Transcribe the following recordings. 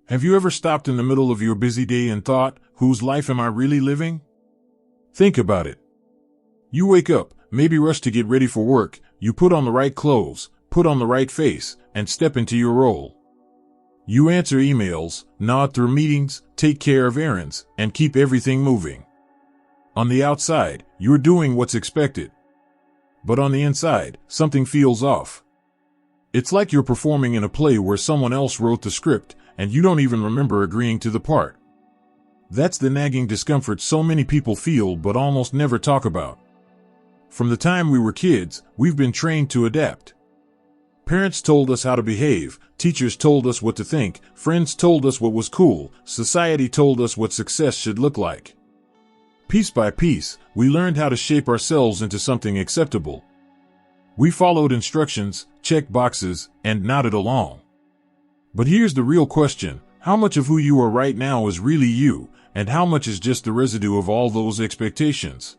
Have you ever stopped in the middle of your busy day and thought, whose life am I really living? Think about it. You wake up, maybe rush to get ready for work, you put on the right clothes, put on the right face, and step into your role. You answer emails, nod through meetings, take care of errands, and keep everything moving. On the outside, you're doing what's expected. But on the inside, something feels off. It's like you're performing in a play where someone else wrote the script, and you don't even remember agreeing to the part. That's the nagging discomfort so many people feel but almost never talk about. From the time we were kids, we've been trained to adapt. Parents told us how to behave, teachers told us what to think, friends told us what was cool, society told us what success should look like. Piece by piece, we learned how to shape ourselves into something acceptable. We followed instructions, checked boxes, and nodded along. But here's the real question: how much of who you are right now is really you, and how much is just the residue of all those expectations?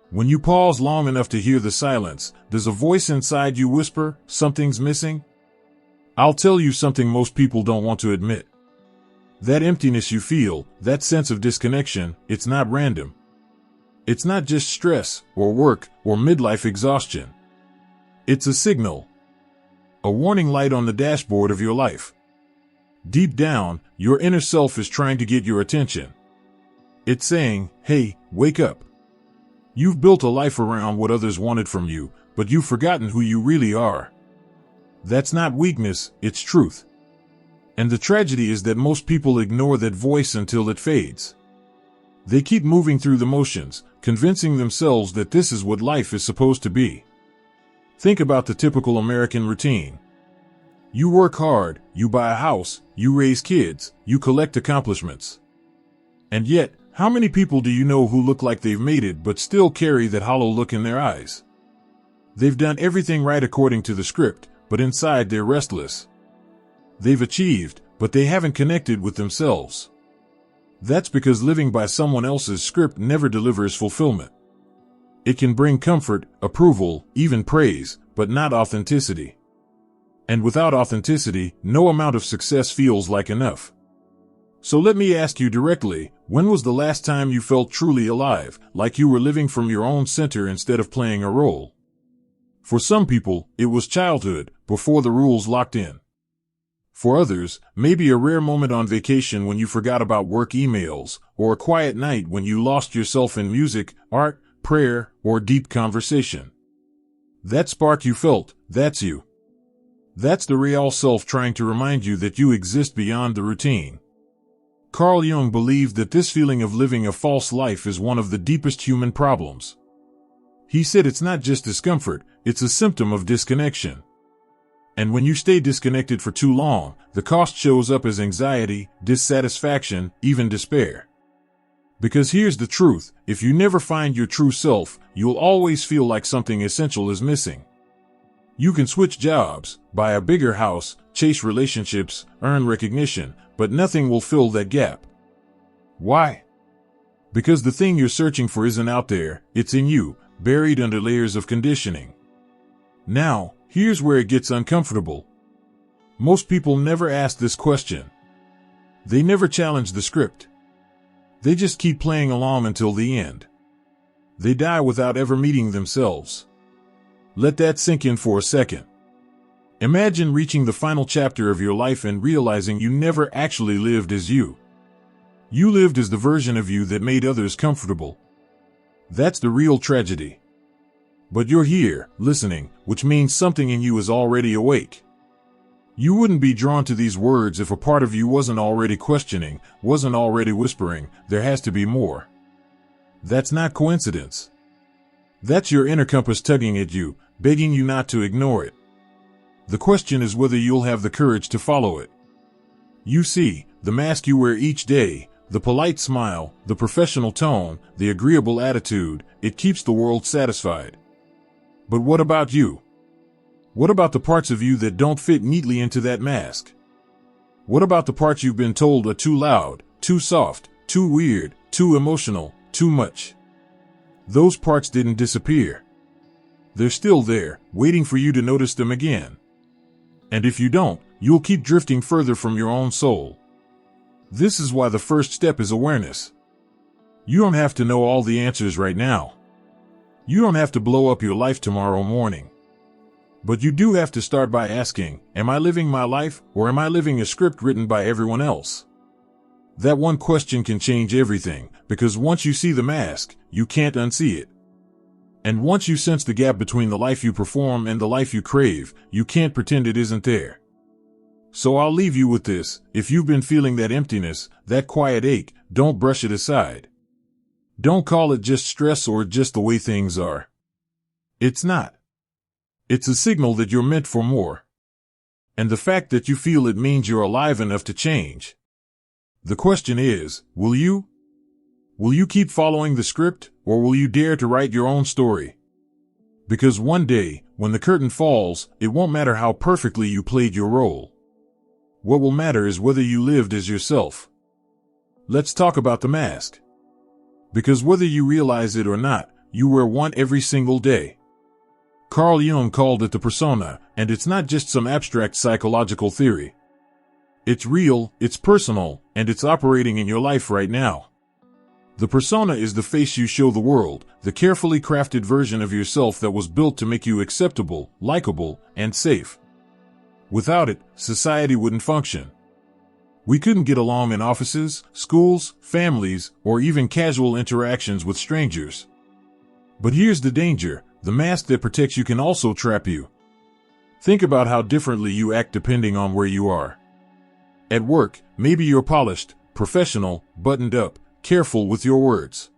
When you pause long enough to hear the silence, does a voice inside you whisper, something's missing? I'll tell you something most people don't want to admit. That emptiness you feel, that sense of disconnection, it's not random. It's not just stress, or work, or midlife exhaustion. It's a signal. A warning light on the dashboard of your life. Deep down, your inner self is trying to get your attention. It's saying, hey, wake up. You've built a life around what others wanted from you, but you've forgotten who you really are. That's not weakness, it's truth. And the tragedy is that most people ignore that voice until it fades. They keep moving through the motions, convincing themselves that this is what life is supposed to be. Think about the typical American routine. You work hard, you buy a house, you raise kids, you collect accomplishments. And yet, how many people do you know who look like they've made it but still carry that hollow look in their eyes? They've done everything right according to the script, but inside they're restless. They've achieved, but they haven't connected with themselves. That's because living by someone else's script never delivers fulfillment. It can bring comfort, approval, even praise, but not authenticity. And without authenticity, no amount of success feels like enough. So let me ask you directly, when was the last time you felt truly alive, like you were living from your own center instead of playing a role? For some people, it was childhood, before the rules locked in. For others, maybe a rare moment on vacation when you forgot about work emails, or a quiet night when you lost yourself in music, art, prayer, or deep conversation. That spark you felt, that's you. That's the real self trying to remind you that you exist beyond the routine. Carl Jung believed that this feeling of living a false life is one of the deepest human problems. He said it's not just discomfort, it's a symptom of disconnection. And when you stay disconnected for too long, the cost shows up as anxiety, dissatisfaction, even despair. Because here's the truth, if you never find your true self, you'll always feel like something essential is missing. You can switch jobs, buy a bigger house, chase relationships, earn recognition, but nothing will fill that gap. Why? Because the thing you're searching for isn't out there, it's in you, buried under layers of conditioning. Now, here's where it gets uncomfortable. Most people never ask this question. They never challenge the script. They just keep playing along until the end. They die without ever meeting themselves. Let that sink in for a second. Imagine reaching the final chapter of your life and realizing you never actually lived as you. You lived as the version of you that made others comfortable. That's the real tragedy. But you're here, listening, which means something in you is already awake. You wouldn't be drawn to these words if a part of you wasn't already questioning, wasn't already whispering, there has to be more. That's not coincidence. That's your inner compass tugging at you, begging you not to ignore it. The question is whether you'll have the courage to follow it. You see, the mask you wear each day, the polite smile, the professional tone, the agreeable attitude, it keeps the world satisfied. But what about you? What about the parts of you that don't fit neatly into that mask? What about the parts you've been told are too loud, too soft, too weird, too emotional, too much? Those parts didn't disappear. They're still there, waiting for you to notice them again. And if you don't, you'll keep drifting further from your own soul. This is why the first step is awareness. You don't have to know all the answers right now. You don't have to blow up your life tomorrow morning. But you do have to start by asking, am I living my life, or am I living a script written by everyone else? That one question can change everything, because once you see the mask, you can't unsee it. And once you sense the gap between the life you perform and the life you crave, you can't pretend it isn't there. So I'll leave you with this: if you've been feeling that emptiness, that quiet ache, don't brush it aside. Don't call it just stress or just the way things are. It's not. It's a signal that you're meant for more. And the fact that you feel it means you're alive enough to change. The question is, will you? Will you keep following the script, or will you dare to write your own story? Because one day, when the curtain falls, it won't matter how perfectly you played your role. What will matter is whether you lived as yourself. Let's talk about the mask. Because whether you realize it or not, you wear one every single day. Carl Jung called it the persona, and it's not just some abstract psychological theory. It's real, it's personal, and it's operating in your life right now. The persona is the face you show the world, the carefully crafted version of yourself that was built to make you acceptable, likable, and safe. Without it, society wouldn't function. We couldn't get along in offices, schools, families, or even casual interactions with strangers. But here's the danger: the mask that protects you can also trap you. Think about how differently you act depending on where you are. At work, maybe you're polished, professional, buttoned up, careful with your words.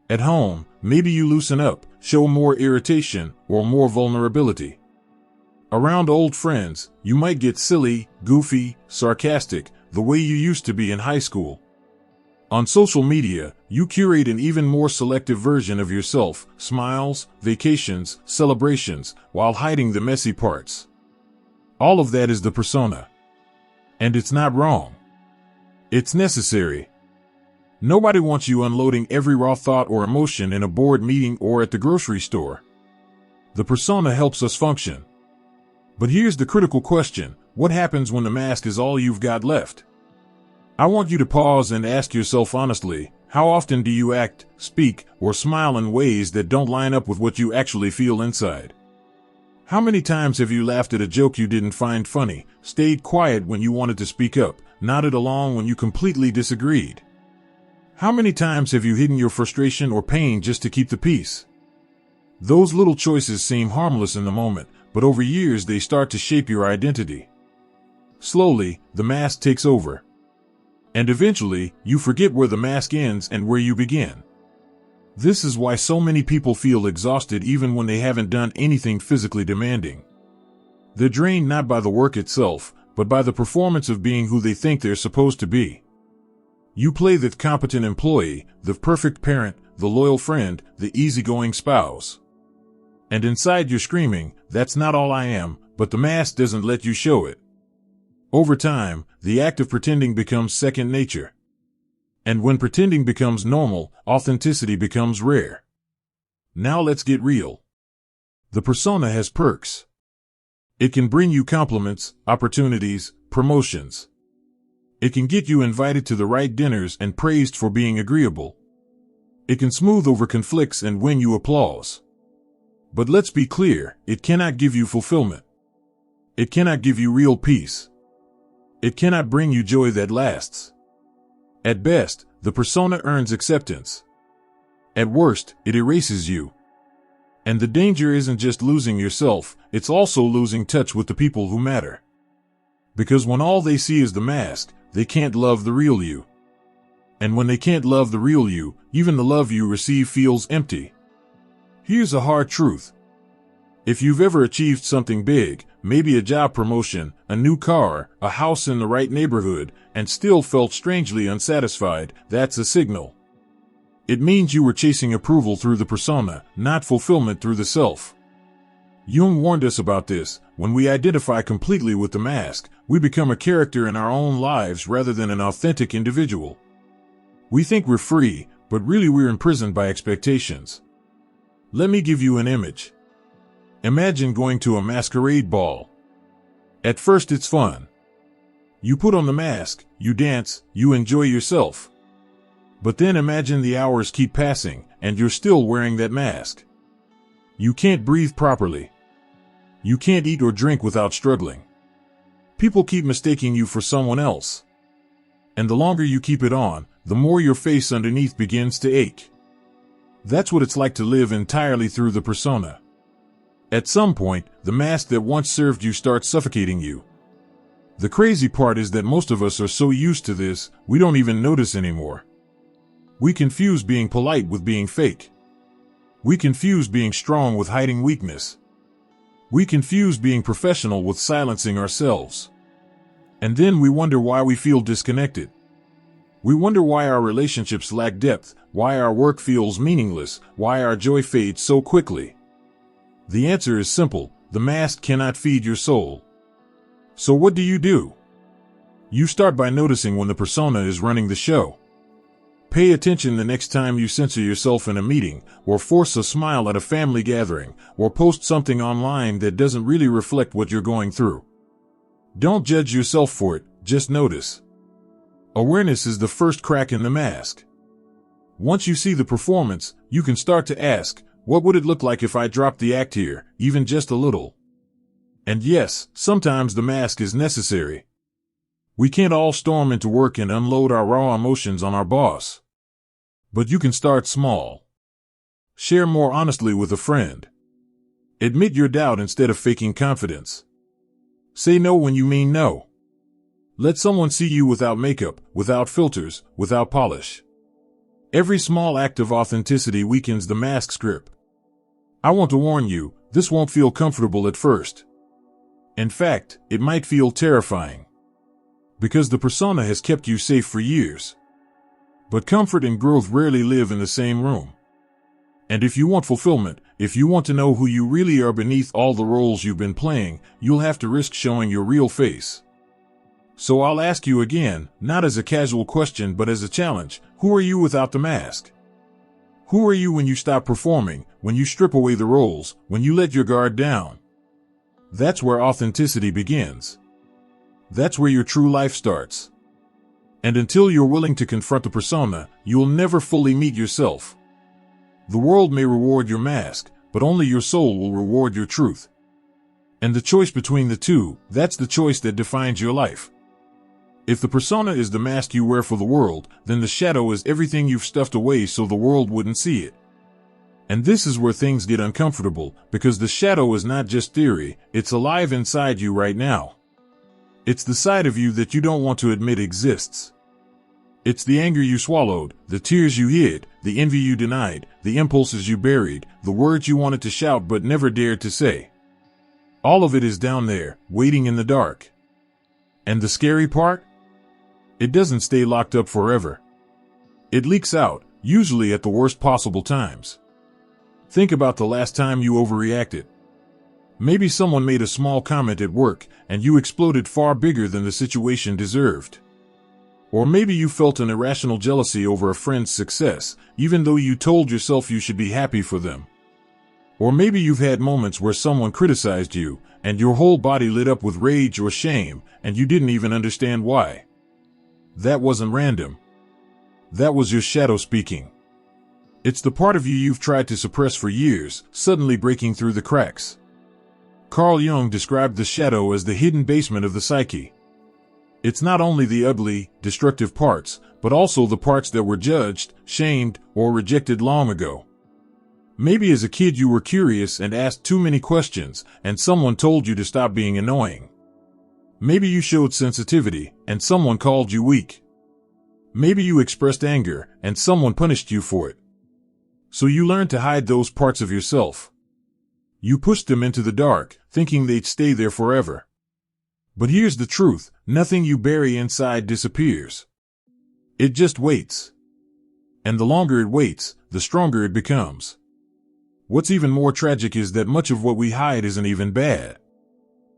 At home, maybe you loosen up, show more irritation, or more vulnerability. Around old friends, you might get silly, goofy, sarcastic, the way you used to be in high school. On social media, you curate an even more selective version of yourself: smiles, vacations, celebrations, while hiding the messy parts. All of that is the persona. And it's not wrong. It's necessary. Nobody wants you unloading every raw thought or emotion in a board meeting or at the grocery store. The persona helps us function. But here's the critical question: what happens when the mask is all you've got left? I want you to pause and ask yourself honestly, how often do you act, speak, or smile in ways that don't line up with what you actually feel inside? How many times have you laughed at a joke you didn't find funny, stayed quiet when you wanted to speak up, nodded along when you completely disagreed? How many times have you hidden your frustration or pain just to keep the peace? Those little choices seem harmless in the moment, but over years they start to shape your identity. Slowly, the mask takes over. And eventually, you forget where the mask ends and where you begin. This is why so many people feel exhausted even when they haven't done anything physically demanding. They're drained not by the work itself, but by the performance of being who they think they're supposed to be. You play the competent employee, the perfect parent, the loyal friend, the easygoing spouse. And inside you're screaming, "That's not all I am," but the mask doesn't let you show it. Over time, the act of pretending becomes second nature. And when pretending becomes normal, authenticity becomes rare. Now let's get real. The persona has perks. It can bring you compliments, opportunities, promotions. It can get you invited to the right dinners and praised for being agreeable. It can smooth over conflicts and win you applause. But let's be clear, it cannot give you fulfillment. It cannot give you real peace. It cannot bring you joy that lasts. At best, the persona earns acceptance. At worst, it erases you. And the danger isn't just losing yourself, it's also losing touch with the people who matter. Because when all they see is the mask, they can't love the real you. And when they can't love the real you, even the love you receive feels empty. Here's a hard truth. If you've ever achieved something big, maybe a job promotion, a new car, a house in the right neighborhood, and still felt strangely unsatisfied, that's a signal. It means you were chasing approval through the persona, not fulfillment through the self. Jung warned us about this. When we identify completely with the mask, we become a character in our own lives rather than an authentic individual. We think we're free, but really we're imprisoned by expectations. Let me give you an image. Imagine going to a masquerade ball. At first it's fun. You put on the mask, you dance, you enjoy yourself. But then imagine the hours keep passing, and you're still wearing that mask. You can't breathe properly. You can't eat or drink without struggling. People keep mistaking you for someone else. And the longer you keep it on, the more your face underneath begins to ache. That's what it's like to live entirely through the persona. At some point, the mask that once served you starts suffocating you. The crazy part is that most of us are so used to this, we don't even notice anymore. We confuse being polite with being fake. We confuse being strong with hiding weakness. We confuse being professional with silencing ourselves. And then we wonder why we feel disconnected. We wonder why our relationships lack depth, why our work feels meaningless, why our joy fades so quickly. The answer is simple: the mask cannot feed your soul. So what do? You start by noticing when the persona is running the show. Pay attention the next time you censor yourself in a meeting, or force a smile at a family gathering, or post something online that doesn't really reflect what you're going through. Don't judge yourself for it, just notice. Awareness is the first crack in the mask. Once you see the performance, you can start to ask, what would it look like if I dropped the act here, even just a little? And yes, sometimes the mask is necessary. We can't all storm into work and unload our raw emotions on our boss. But you can start small. Share more honestly with a friend. Admit your doubt instead of faking confidence. Say no when you mean no. Let someone see you without makeup, without filters, without polish. Every small act of authenticity weakens the mask's grip. I want to warn you, this won't feel comfortable at first. In fact, it might feel terrifying. Because the persona has kept you safe for years. But comfort and growth rarely live in the same room. And if you want fulfillment, if you want to know who you really are beneath all the roles you've been playing, you'll have to risk showing your real face. So I'll ask you again, not as a casual question but as a challenge, who are you without the mask? Who are you when you stop performing, when you strip away the roles, when you let your guard down? That's where authenticity begins. That's where your true life starts. And until you're willing to confront the persona, you'll never fully meet yourself. The world may reward your mask, but only your soul will reward your truth. And the choice between the two, that's the choice that defines your life. If the persona is the mask you wear for the world, then the shadow is everything you've stuffed away so the world wouldn't see it. And this is where things get uncomfortable, because the shadow is not just theory, it's alive inside you right now. It's the side of you that you don't want to admit exists. It's the anger you swallowed, the tears you hid, the envy you denied, the impulses you buried, the words you wanted to shout but never dared to say. All of it is down there, waiting in the dark. And the scary part? It doesn't stay locked up forever. It leaks out, usually at the worst possible times. Think about the last time you overreacted. Maybe someone made a small comment at work, and you exploded far bigger than the situation deserved. Or maybe you felt an irrational jealousy over a friend's success, even though you told yourself you should be happy for them. Or maybe you've had moments where someone criticized you, and your whole body lit up with rage or shame, and you didn't even understand why. That wasn't random. That was your shadow speaking. It's the part of you you've tried to suppress for years, suddenly breaking through the cracks. Carl Jung described the shadow as the hidden basement of the psyche. It's not only the ugly, destructive parts, but also the parts that were judged, shamed, or rejected long ago. Maybe as a kid you were curious and asked too many questions, and someone told you to stop being annoying. Maybe you showed sensitivity, and someone called you weak. Maybe you expressed anger, and someone punished you for it. So you learned to hide those parts of yourself. You pushed them into the dark, thinking they'd stay there forever. But here's the truth, nothing you bury inside disappears. It just waits. And the longer it waits, the stronger it becomes. What's even more tragic is that much of what we hide isn't even bad.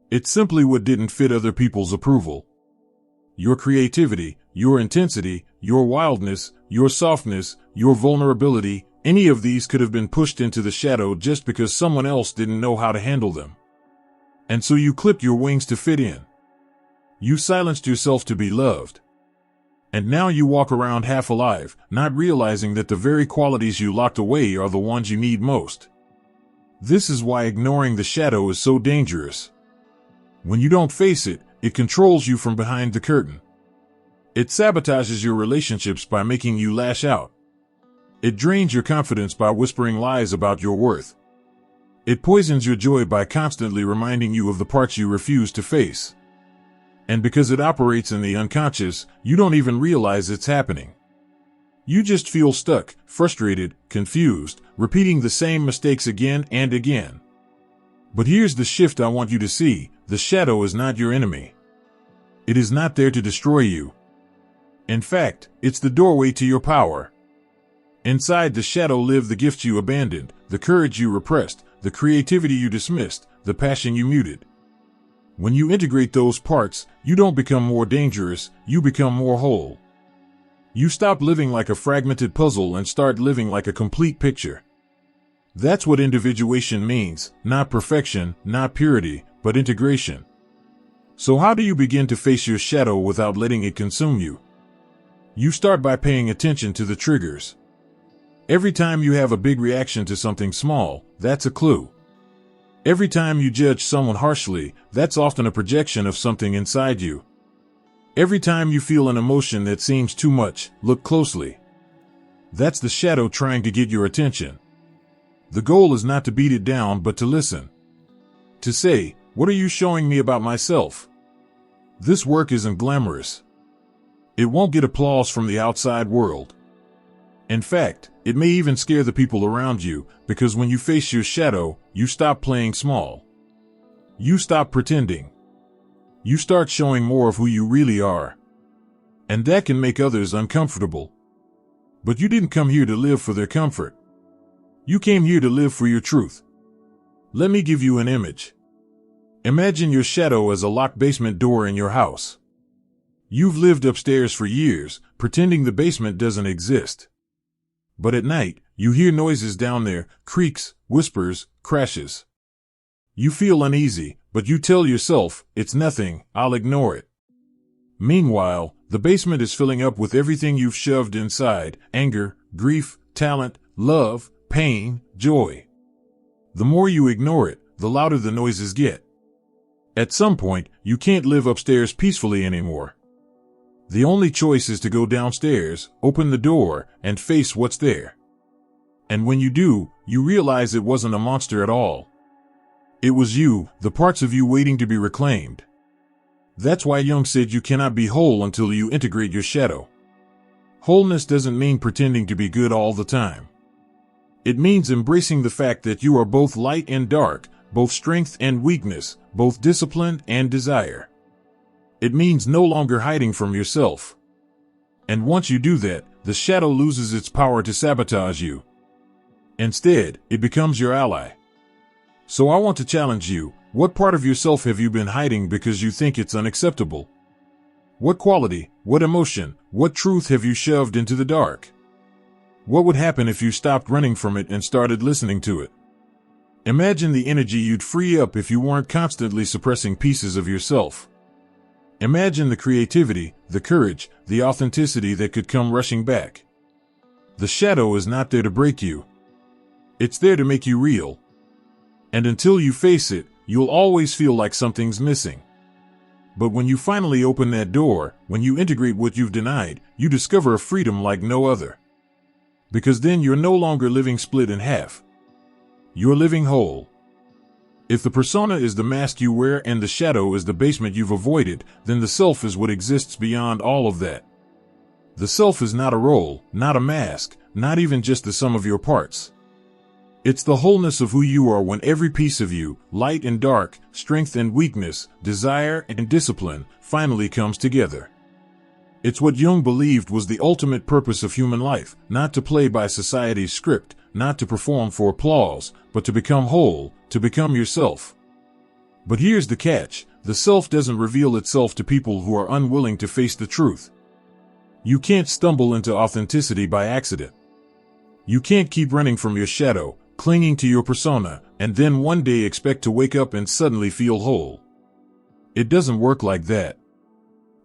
It's simply what didn't fit other people's approval. Your creativity, your intensity, your wildness, your softness, your vulnerability, any of these could have been pushed into the shadow just because someone else didn't know how to handle them. And so you clipped your wings to fit in. You silenced yourself to be loved. And now you walk around half alive, not realizing that the very qualities you locked away are the ones you need most. This is why ignoring the shadow is so dangerous. When you don't face it, it controls you from behind the curtain. It sabotages your relationships by making you lash out. It drains your confidence by whispering lies about your worth. It poisons your joy by constantly reminding you of the parts you refuse to face. And because it operates in the unconscious, you don't even realize it's happening. You just feel stuck, frustrated, confused, repeating the same mistakes again and again. But here's the shift I want you to see: the shadow is not your enemy. It is not there to destroy you. In fact, it's the doorway to your power. Inside the shadow live the gifts you abandoned, the courage you repressed, the creativity you dismissed, the passion you muted. When you integrate those parts, you don't become more dangerous, you become more whole. You stop living like a fragmented puzzle and start living like a complete picture. That's what individuation means, not perfection, not purity, but integration. So how do you begin to face your shadow without letting it consume you? You start by paying attention to the triggers. Every time you have a big reaction to something small, that's a clue. Every time you judge someone harshly, that's often a projection of something inside you. Every time you feel an emotion that seems too much, look closely. That's the shadow trying to get your attention. The goal is not to beat it down, but to listen. To say, "What are you showing me about myself?" This work isn't glamorous. It won't get applause from the outside world. In fact, it may even scare the people around you, because when you face your shadow, you stop playing small. You stop pretending. You start showing more of who you really are. And that can make others uncomfortable. But you didn't come here to live for their comfort. You came here to live for your truth. Let me give you an image. Imagine your shadow as a locked basement door in your house. You've lived upstairs for years, pretending the basement doesn't exist. But at night, you hear noises down there, creaks, whispers, crashes. You feel uneasy, but you tell yourself, "It's nothing, I'll ignore it." Meanwhile, the basement is filling up with everything you've shoved inside: anger, grief, talent, love, pain, joy. The more you ignore it, the louder the noises get. At some point, you can't live upstairs peacefully anymore. The only choice is to go downstairs, open the door, and face what's there. And when you do, you realize it wasn't a monster at all. It was you, the parts of you waiting to be reclaimed. That's why Jung said you cannot be whole until you integrate your shadow. Wholeness doesn't mean pretending to be good all the time. It means embracing the fact that you are both light and dark, both strength and weakness, both discipline and desire. It means no longer hiding from yourself. And once you do that, the shadow loses its power to sabotage you. Instead, it becomes your ally. So I want to challenge you: what part of yourself have you been hiding because you think it's unacceptable? What quality, what emotion, what truth have you shoved into the dark? What would happen if you stopped running from it and started listening to it? Imagine the energy you'd free up if you weren't constantly suppressing pieces of yourself. Imagine the creativity, the courage, the authenticity that could come rushing back. The shadow is not there to break you. It's there to make you real. And until you face it, you'll always feel like something's missing. But when you finally open that door, when you integrate what you've denied, you discover a freedom like no other. Because then you're no longer living split in half. You're living whole. If the persona is the mask you wear and the shadow is the basement you've avoided, then the self is what exists beyond all of that. The self is not a role, not a mask, not even just the sum of your parts. It's the wholeness of who you are when every piece of you, light and dark, strength and weakness, desire and discipline, finally comes together. It's what Jung believed was the ultimate purpose of human life, not to play by society's script, not to perform for applause, but to become whole, to become yourself. But here's the catch: the self doesn't reveal itself to people who are unwilling to face the truth. You can't stumble into authenticity by accident. You can't keep running from your shadow, clinging to your persona, and then one day expect to wake up and suddenly feel whole. It doesn't work like that.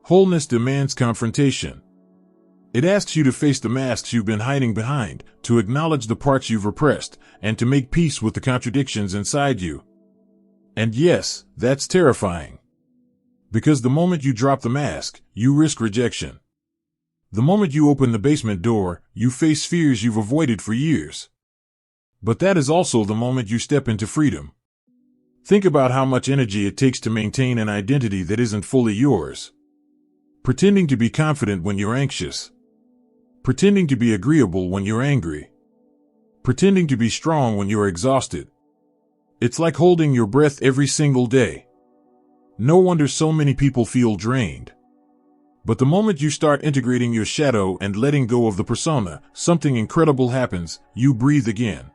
Wholeness demands confrontation. It asks you to face the masks you've been hiding behind, to acknowledge the parts you've repressed, and to make peace with the contradictions inside you. And yes, that's terrifying. Because the moment you drop the mask, you risk rejection. The moment you open the basement door, you face fears you've avoided for years. But that is also the moment you step into freedom. Think about how much energy it takes to maintain an identity that isn't fully yours. Pretending to be confident when you're anxious. Pretending to be agreeable when you're angry. Pretending to be strong when you're exhausted. It's like holding your breath every single day. No wonder so many people feel drained. But the moment you start integrating your shadow and letting go of the persona, something incredible happens. You breathe again.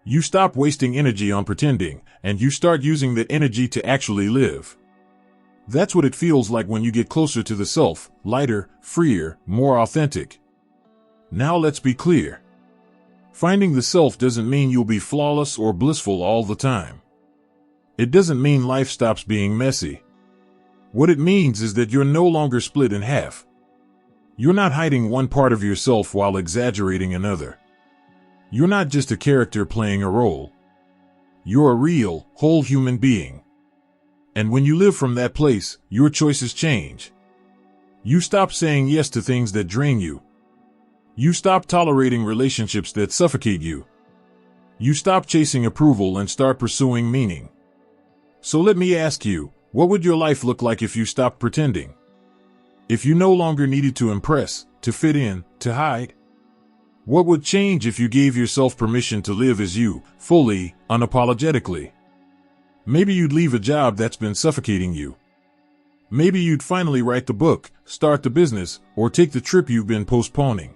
You stop wasting energy on pretending, and you start using that energy to actually live. That's what it feels like when you get closer to the self, lighter, freer, more authentic. Now let's be clear. Finding the self doesn't mean you'll be flawless or blissful all the time. It doesn't mean life stops being messy. What it means is that you're no longer split in half. You're not hiding one part of yourself while exaggerating another. You're not just a character playing a role. You're a real, whole human being. And when you live from that place, your choices change. You stop saying yes to things that drain you. You stop tolerating relationships that suffocate you. You stop chasing approval and start pursuing meaning. So let me ask you, what would your life look like if you stopped pretending? If you no longer needed to impress, to fit in, to hide? What would change if you gave yourself permission to live as you, fully, unapologetically? Maybe you'd leave a job that's been suffocating you. Maybe you'd finally write the book, start the business, or take the trip you've been postponing.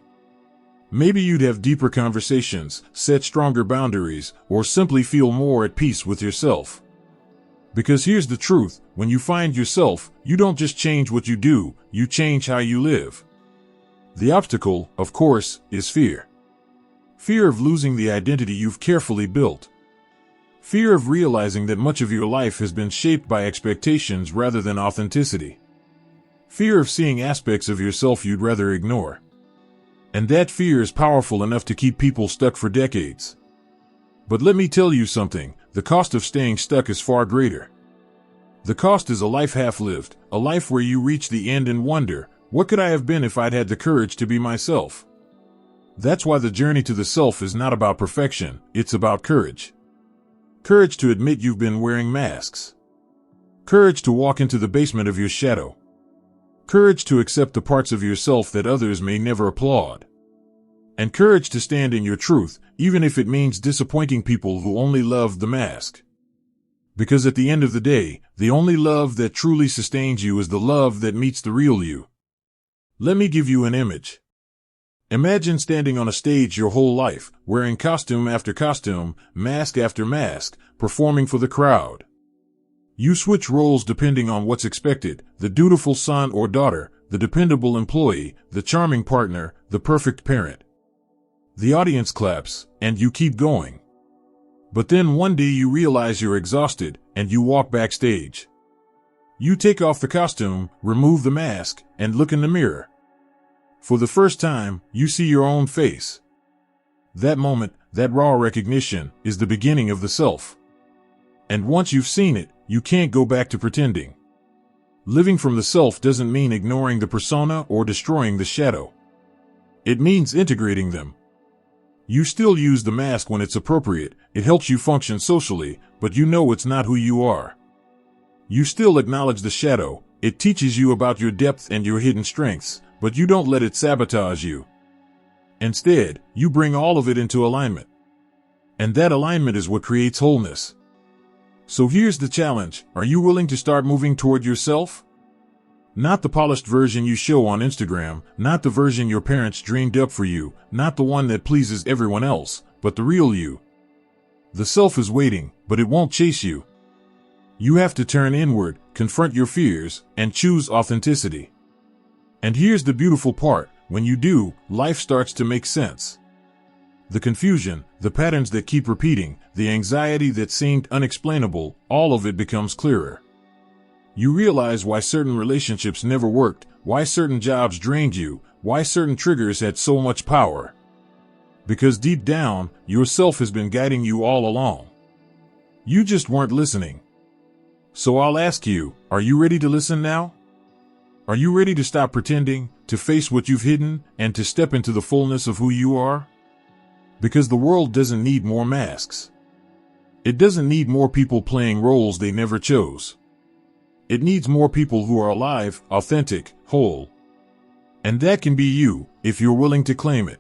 Maybe you'd have deeper conversations, set stronger boundaries, or simply feel more at peace with yourself. Because here's the truth, when you find yourself, you don't just change what you do, you change how you live. The obstacle, of course, is fear. Fear of losing the identity you've carefully built. Fear of realizing that much of your life has been shaped by expectations rather than authenticity. Fear of seeing aspects of yourself you'd rather ignore. And that fear is powerful enough to keep people stuck for decades. But let me tell you something, the cost of staying stuck is far greater. The cost is a life half-lived, a life where you reach the end and wonder, what could I have been if I'd had the courage to be myself? That's why the journey to the self is not about perfection, it's about courage. Courage to admit you've been wearing masks. Courage to walk into the basement of your shadow. Courage to accept the parts of yourself that others may never applaud. And courage to stand in your truth, even if it means disappointing people who only love the mask. Because at the end of the day, the only love that truly sustains you is the love that meets the real you. Let me give you an image. Imagine standing on a stage your whole life, wearing costume after costume, mask after mask, performing for the crowd. You switch roles depending on what's expected, the dutiful son or daughter, the dependable employee, the charming partner, the perfect parent. The audience claps, and you keep going. But then one day you realize you're exhausted, and you walk backstage. You take off the costume, remove the mask, and look in the mirror. For the first time, you see your own face. That moment, that raw recognition, is the beginning of the self. And once you've seen it, you can't go back to pretending. Living from the self doesn't mean ignoring the persona or destroying the shadow. It means integrating them. You still use the mask when it's appropriate, it helps you function socially, but you know it's not who you are. You still acknowledge the shadow, it teaches you about your depth and your hidden strengths, but you don't let it sabotage you. Instead, you bring all of it into alignment. And that alignment is what creates wholeness. So here's the challenge, are you willing to start moving toward yourself? Not the polished version you show on Instagram, not the version your parents dreamed up for you, not the one that pleases everyone else, but the real you. The self is waiting, but it won't chase you. You have to turn inward, confront your fears, and choose authenticity. And here's the beautiful part, when you do, life starts to make sense. The confusion, the patterns that keep repeating, the anxiety that seemed unexplainable, all of it becomes clearer. You realize why certain relationships never worked, why certain jobs drained you, why certain triggers had so much power. Because deep down, yourself has been guiding you all along. You just weren't listening. So I'll ask you, are you ready to listen now? Are you ready to stop pretending, to face what you've hidden, and to step into the fullness of who you are? Because the world doesn't need more masks. It doesn't need more people playing roles they never chose. It needs more people who are alive, authentic, whole. And that can be you, if you're willing to claim it.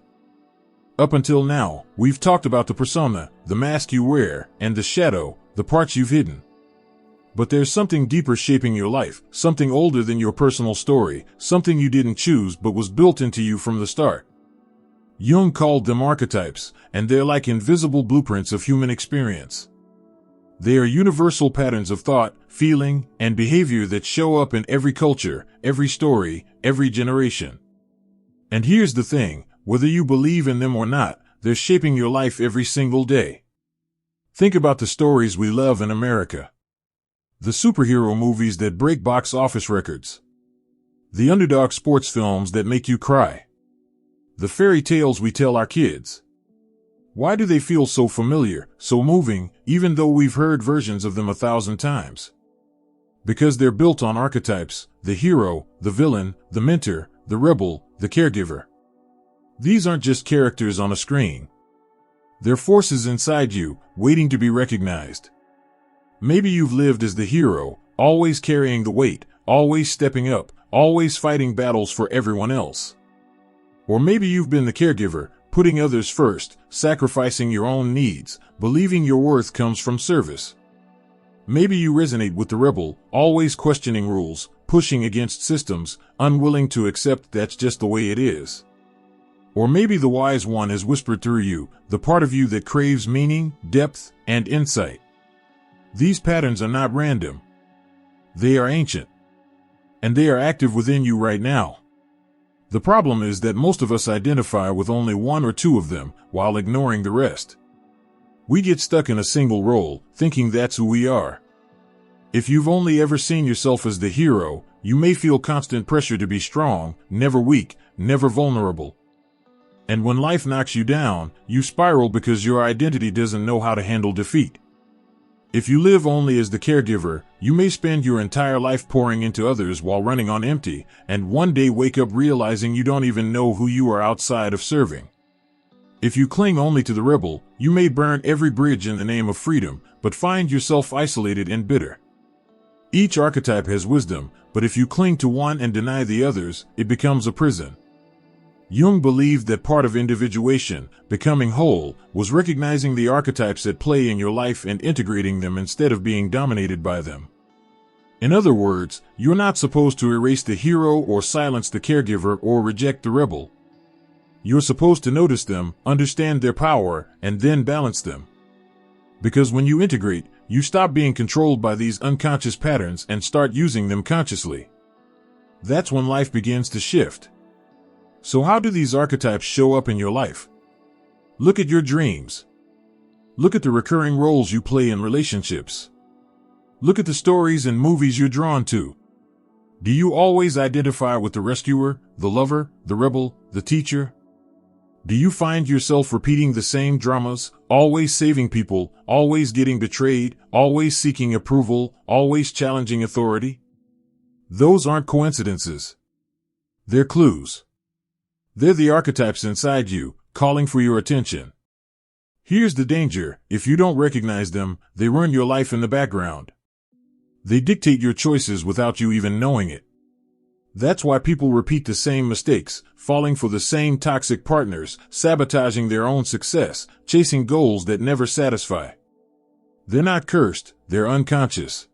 Up until now, we've talked about the persona, the mask you wear, and the shadow, the parts you've hidden. But there's something deeper shaping your life, something older than your personal story, something you didn't choose but was built into you from the start. Jung called them archetypes, and they're like invisible blueprints of human experience. They are universal patterns of thought, feeling, and behavior that show up in every culture, every story, every generation. And here's the thing, whether you believe in them or not, they're shaping your life every single day. Think about the stories we love in America. The superhero movies that break box office records. The underdog sports films that make you cry. The fairy tales we tell our kids. Why do they feel so familiar, so moving, even though we've heard versions of them 1,000 times? Because they're built on archetypes, the hero, the villain, the mentor, the rebel, the caregiver. These aren't just characters on a screen. They're forces inside you, waiting to be recognized. Maybe you've lived as the hero, always carrying the weight, always stepping up, always fighting battles for everyone else. Or maybe you've been the caregiver, putting others first, sacrificing your own needs, believing your worth comes from service. Maybe you resonate with the rebel, always questioning rules, pushing against systems, unwilling to accept that's just the way it is. Or maybe the wise one has whispered through you, the part of you that craves meaning, depth, and insight. These patterns are not random. They are ancient. And they are active within you right now. The problem is that most of us identify with only one or two of them, while ignoring the rest. We get stuck in a single role, thinking that's who we are. If you've only ever seen yourself as the hero, you may feel constant pressure to be strong, never weak, never vulnerable. And when life knocks you down, you spiral because your identity doesn't know how to handle defeat. If you live only as the caregiver, you may spend your entire life pouring into others while running on empty, and one day wake up realizing you don't even know who you are outside of serving. If you cling only to the rebel, you may burn every bridge in the name of freedom, but find yourself isolated and bitter. Each archetype has wisdom, but if you cling to one and deny the others, it becomes a prison. Jung believed that part of individuation, becoming whole, was recognizing the archetypes at play in your life and integrating them instead of being dominated by them. In other words, you're not supposed to erase the hero or silence the caregiver or reject the rebel. You're supposed to notice them, understand their power, and then balance them. Because when you integrate, you stop being controlled by these unconscious patterns and start using them consciously. That's when life begins to shift. So how do these archetypes show up in your life? Look at your dreams. Look at the recurring roles you play in relationships. Look at the stories and movies you're drawn to. Do you always identify with the rescuer, the lover, the rebel, the teacher? Do you find yourself repeating the same dramas, always saving people, always getting betrayed, always seeking approval, always challenging authority? Those aren't coincidences. They're clues. They're the archetypes inside you, calling for your attention. Here's the danger: if you don't recognize them, they run your life in the background. They dictate your choices without you even knowing it. That's why people repeat the same mistakes, falling for the same toxic partners, sabotaging their own success, chasing goals that never satisfy. They're not cursed, they're unconscious.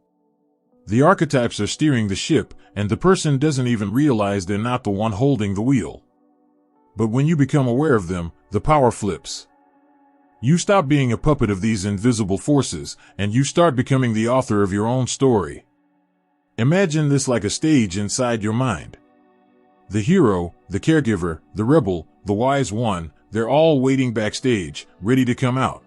The archetypes are steering the ship, and the person doesn't even realize they're not the one holding the wheel. But when you become aware of them, the power flips. You stop being a puppet of these invisible forces, and you start becoming the author of your own story. Imagine this like a stage inside your mind. The hero, the caregiver, the rebel, the wise one, they're all waiting backstage, ready to come out.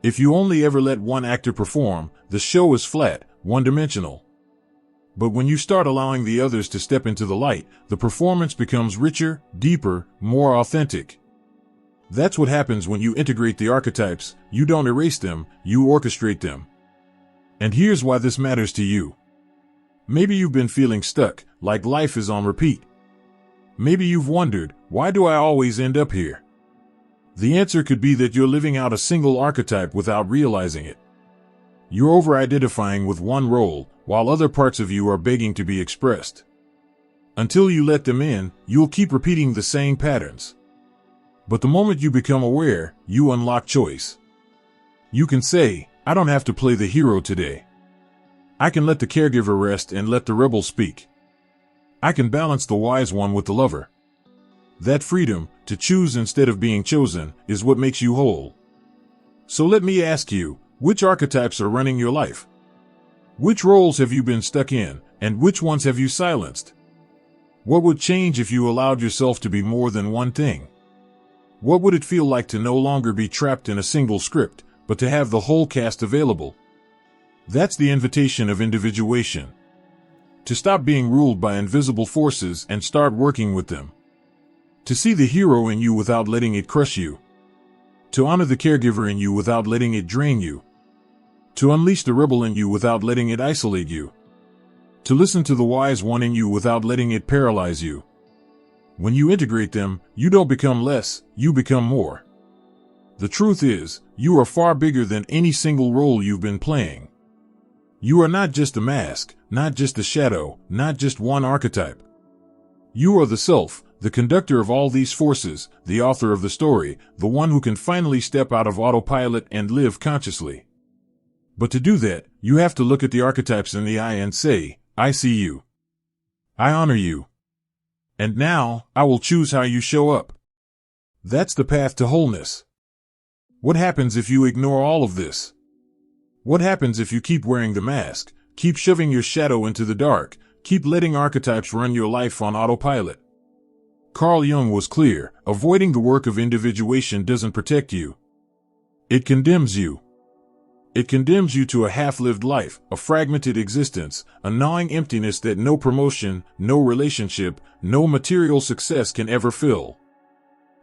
If you only ever let one actor perform, the show is flat, one-dimensional. But when you start allowing the others to step into the light, the performance becomes richer, deeper, more authentic. That's what happens when you integrate the archetypes. You don't erase them, you orchestrate them. And here's why this matters to you. Maybe you've been feeling stuck, like life is on repeat. Maybe you've wondered, why do I always end up here? The answer could be that you're living out a single archetype without realizing it. You're over-identifying with one role, while other parts of you are begging to be expressed. Until you let them in, you'll keep repeating the same patterns. But the moment you become aware, you unlock choice. You can say, I don't have to play the hero today. I can let the caregiver rest and let the rebel speak. I can balance the wise one with the lover. That freedom, to choose instead of being chosen, is what makes you whole. So let me ask you, which archetypes are running your life? Which roles have you been stuck in, and which ones have you silenced? What would change if you allowed yourself to be more than one thing? What would it feel like to no longer be trapped in a single script, but to have the whole cast available? That's the invitation of individuation. To stop being ruled by invisible forces and start working with them. To see the hero in you without letting it crush you. To honor the caregiver in you without letting it drain you. To unleash the rebel in you without letting it isolate you. To listen to the wise one in you without letting it paralyze you. When you integrate them, you don't become less, you become more. The truth is, you are far bigger than any single role you've been playing. You are not just a mask, not just a shadow, not just one archetype. You are the self, the conductor of all these forces, the author of the story, the one who can finally step out of autopilot and live consciously. But to do that, you have to look at the archetypes in the eye and say, I see you. I honor you. And now, I will choose how you show up. That's the path to wholeness. What happens if you ignore all of this? What happens if you keep wearing the mask, keep shoving your shadow into the dark, keep letting archetypes run your life on autopilot? Carl Jung was clear, avoiding the work of individuation doesn't protect you. It condemns you. It condemns you to a half-lived life, a fragmented existence, a gnawing emptiness that no promotion, no relationship, no material success can ever fill.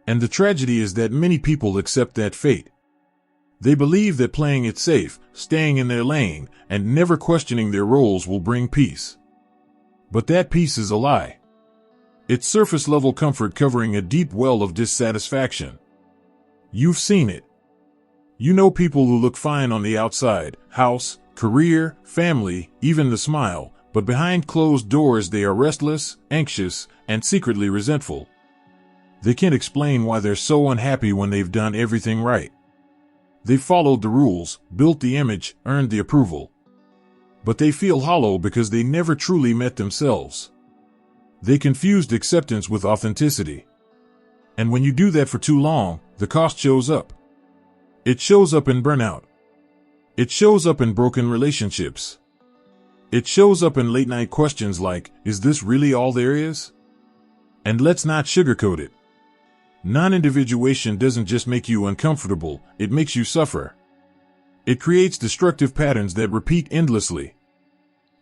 And the tragedy is that many people accept that fate. They believe that playing it safe, staying in their lane, and never questioning their roles will bring peace. But that peace is a lie. It's surface-level comfort covering a deep well of dissatisfaction. You've seen it. You know people who look fine on the outside, house, career, family, even the smile, but behind closed doors they are restless, anxious, and secretly resentful. They can't explain why they're so unhappy when they've done everything right. They've followed the rules, built the image, earned the approval. But they feel hollow because they never truly met themselves. They confused acceptance with authenticity. And when you do that for too long, the cost shows up. It shows up in burnout. It shows up in broken relationships. It shows up in late-night questions like, is this really all there is? And let's not sugarcoat it. Non-individuation doesn't just make you uncomfortable, it makes you suffer. It creates destructive patterns that repeat endlessly.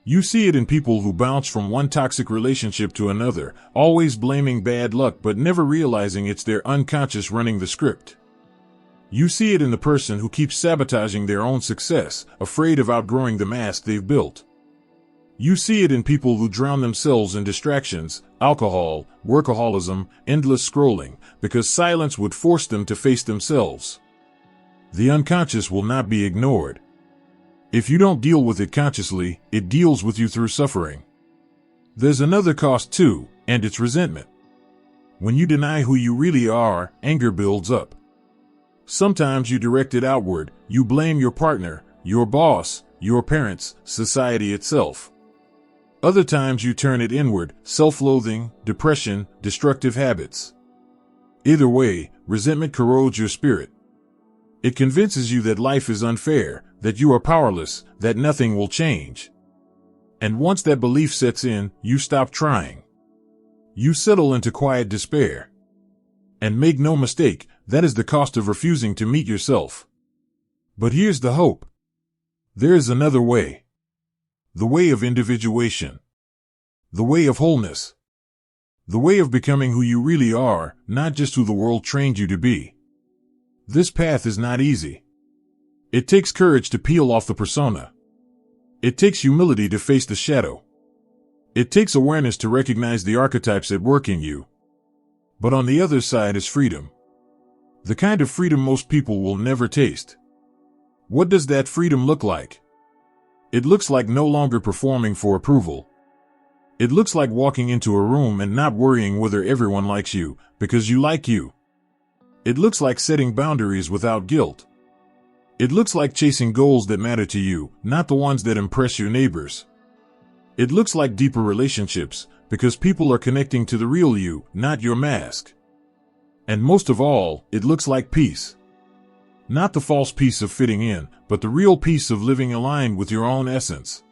You see it in people who bounce from one toxic relationship to another, always blaming bad luck but never realizing it's their unconscious running the script. You see it in the person who keeps sabotaging their own success, afraid of outgrowing the mask they've built. You see it in people who drown themselves in distractions, alcohol, workaholism, endless scrolling, because silence would force them to face themselves. The unconscious will not be ignored. If you don't deal with it consciously, it deals with you through suffering. There's another cost too, and it's resentment. When you deny who you really are, anger builds up. Sometimes you direct it outward, you blame your partner, your boss, your parents, society itself. Other times you turn it inward, self-loathing, depression, destructive habits. Either way, resentment corrodes your spirit. It convinces you that life is unfair, that you are powerless, that nothing will change. And once that belief sets in, you stop trying. You settle into quiet despair. And make no mistake, that is the cost of refusing to meet yourself. But here's the hope. There is another way. The way of individuation. The way of wholeness. The way of becoming who you really are, not just who the world trained you to be. This path is not easy. It takes courage to peel off the persona. It takes humility to face the shadow. It takes awareness to recognize the archetypes at work in you. But on the other side is freedom. The kind of freedom most people will never taste. What does that freedom look like? It looks like no longer performing for approval. It looks like walking into a room and not worrying whether everyone likes you, because you like you. It looks like setting boundaries without guilt. It looks like chasing goals that matter to you, not the ones that impress your neighbors. It looks like deeper relationships, because people are connecting to the real you, not your mask. And most of all, it looks like peace. Not the false peace of fitting in, but the real peace of living aligned with your own essence.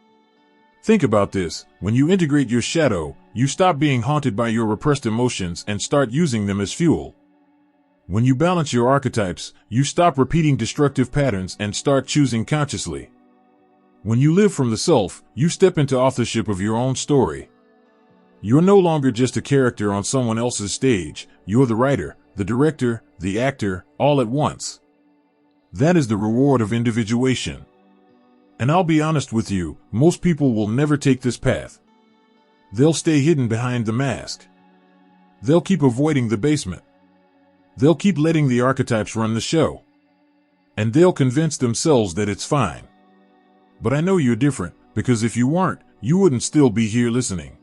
Think about this. When you integrate your shadow, you stop being haunted by your repressed emotions and start using them as fuel. When you balance your archetypes, you stop repeating destructive patterns and start choosing consciously. When you live from the self, you step into authorship of your own story. You're no longer just a character on someone else's stage. You're the writer, the director, the actor, all at once. That is the reward of individuation. And I'll be honest with you, most people will never take this path. They'll stay hidden behind the mask. They'll keep avoiding the basement. They'll keep letting the archetypes run the show. And they'll convince themselves that it's fine. But I know you're different, because if you weren't, you wouldn't still be here listening.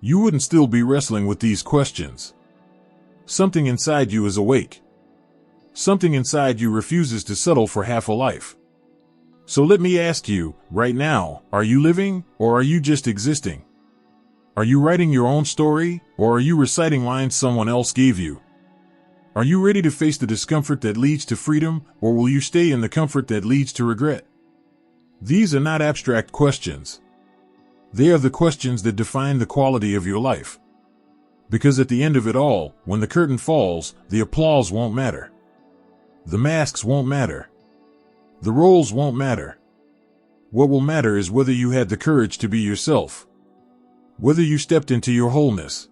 You wouldn't still be wrestling with these questions. Something inside you is awake. Something inside you refuses to settle for half a life. So let me ask you, right now, are you living, or are you just existing? Are you writing your own story, or are you reciting lines someone else gave you? Are you ready to face the discomfort that leads to freedom, or will you stay in the comfort that leads to regret? These are not abstract questions. They are the questions that define the quality of your life. Because at the end of it all, when the curtain falls, the applause won't matter. The masks won't matter. The roles won't matter. What will matter is whether you had the courage to be yourself. Whether you stepped into your wholeness.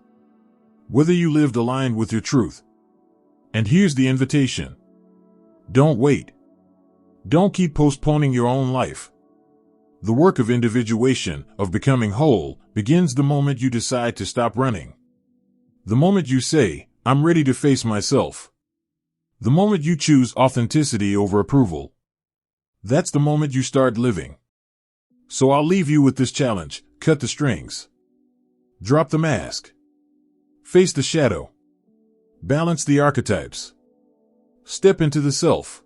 Whether you lived aligned with your truth. And here's the invitation. Don't wait. Don't keep postponing your own life. The work of individuation, of becoming whole, begins the moment you decide to stop running. The moment you say, I'm ready to face myself. The moment you choose authenticity over approval. That's the moment you start living. So I'll leave you with this challenge. Cut the strings. Drop the mask. Face the shadow. Balance the archetypes. Step into the self.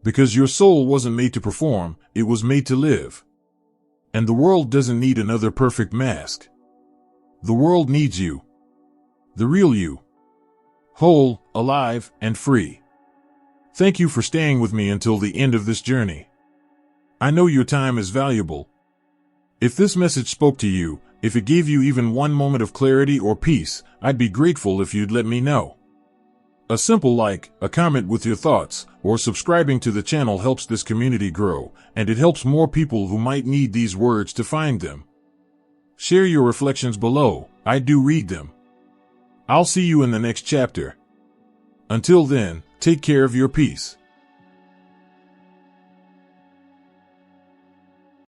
Because your soul wasn't made to perform, it was made to live. And the world doesn't need another perfect mask. The world needs you. The real you. Whole, alive, and free. Thank you for staying with me until the end of this journey. I know your time is valuable. If this message spoke to you, if it gave you even one moment of clarity or peace, I'd be grateful if you'd let me know. A simple like, a comment with your thoughts, or subscribing to the channel helps this community grow, and it helps more people who might need these words to find them. Share your reflections below. I do read them. I'll see you in the next chapter. Until then, take care of your peace.